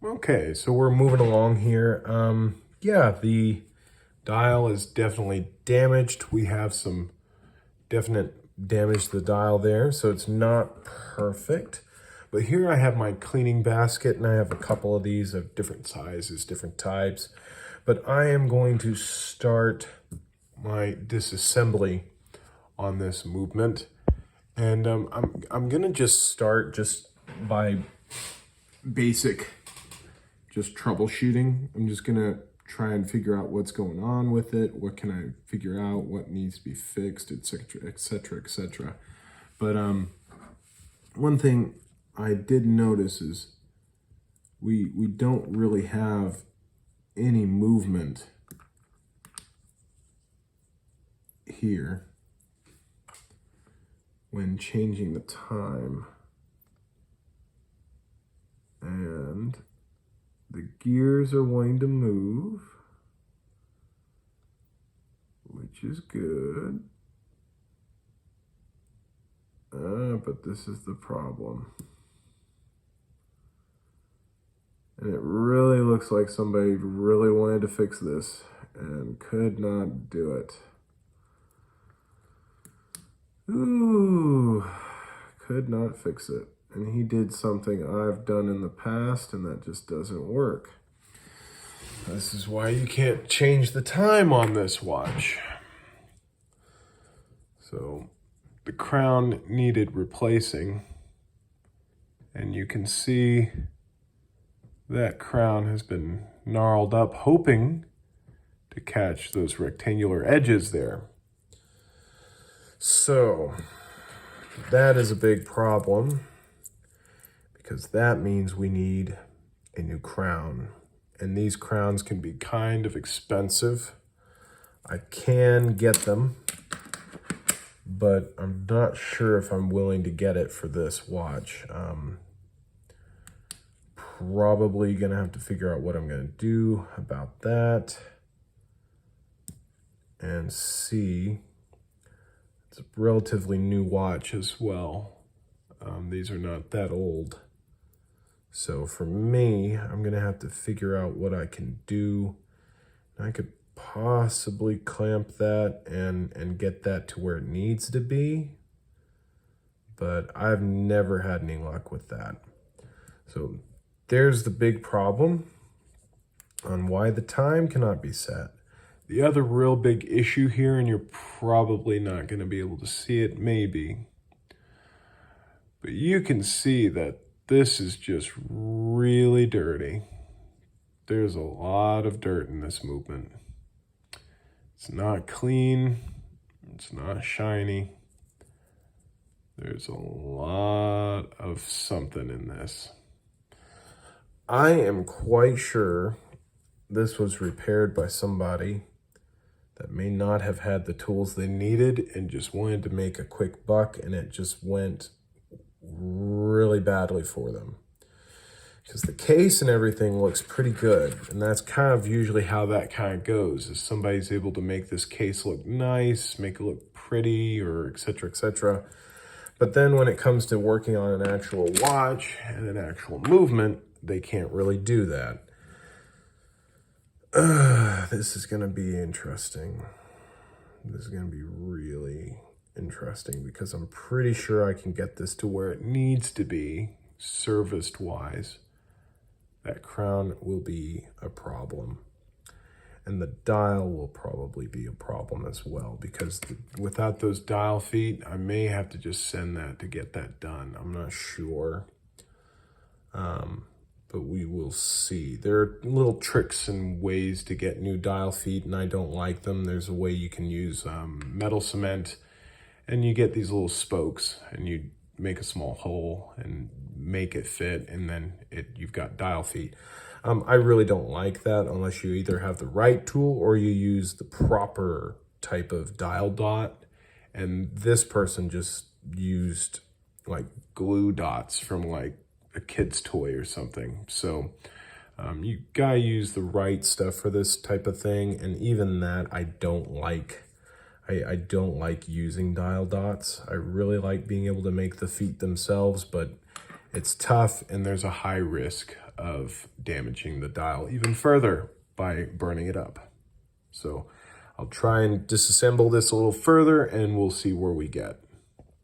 Okay, so we're moving along here. Yeah, the dial is definitely damaged. We have some definite damage to the dial there, so it's not perfect. But here I have my cleaning basket, and I have a couple of these of different sizes, different types. But I am going to start my disassembly on this movement. And I'm gonna just start just by basic just troubleshooting. I'm just gonna try and figure out what's going on with it. What can I figure out? What needs to be fixed, etc., etc., etc. But one thing I did notice is we don't really have any movement here when changing the time. And the gears are wanting to move, which is good. But this is the problem. And it really looks like somebody really wanted to fix this and could not do it. Ooh, could not fix it. And he did something I've done in the past, and that just doesn't work. This is why you can't change the time on this watch. So the crown needed replacing, and you can see that crown has been gnarled up, hoping to catch those rectangular edges there. So that is a big problem, because that means we need a new crown. And these crowns can be kind of expensive. I can get them, but I'm not sure if I'm willing to get it for this watch. Probably gonna have to figure out what I'm gonna do about that and see. It's a relatively new watch as well. These are not that old. So for me, I'm gonna have to figure out what I can do. I could possibly clamp that and get that to where it needs to be, but I've never had any luck with that. So there's the big problem on why the time cannot be set. The other real big issue here, and you're probably not going to be able to see it, maybe, but you can see that this is just really dirty. There's a lot of dirt in this movement. It's not clean. It's not shiny. There's a lot of something in this. I am quite sure this was repaired by somebody that may not have had the tools they needed and just wanted to make a quick buck, and it just went really badly for them. Because the case and everything looks pretty good, and that's kind of usually how that kind of goes, is somebody's able to make this case look nice, make it look pretty, or etc., etc. But then when it comes to working on an actual watch and an actual movement, they can't really do that. This is going to be interesting. This is going to be really interesting, because I'm pretty sure I can get this to where it needs to be, serviced-wise. That crown will be a problem. And the dial will probably be a problem as well, because without those dial feet, I may have to just send that to get that done. I'm not sure. But we will see. There are little tricks and ways to get new dial feet, and I don't like them. There's a way you can use metal cement, and you get these little spokes, and you make a small hole and make it fit, and then you've got dial feet. I really don't like that unless you either have the right tool or you use the proper type of dial dot. And this person just used like glue dots from like a kid's toy or something. So you gotta use the right stuff for this type of thing. And even that, I don't like. I don't like using dial dots. I really like being able to make the feet themselves, but It's tough, and there's a high risk of damaging the dial even further by burning it up. So I'll try and disassemble this a little further, and we'll see where we get.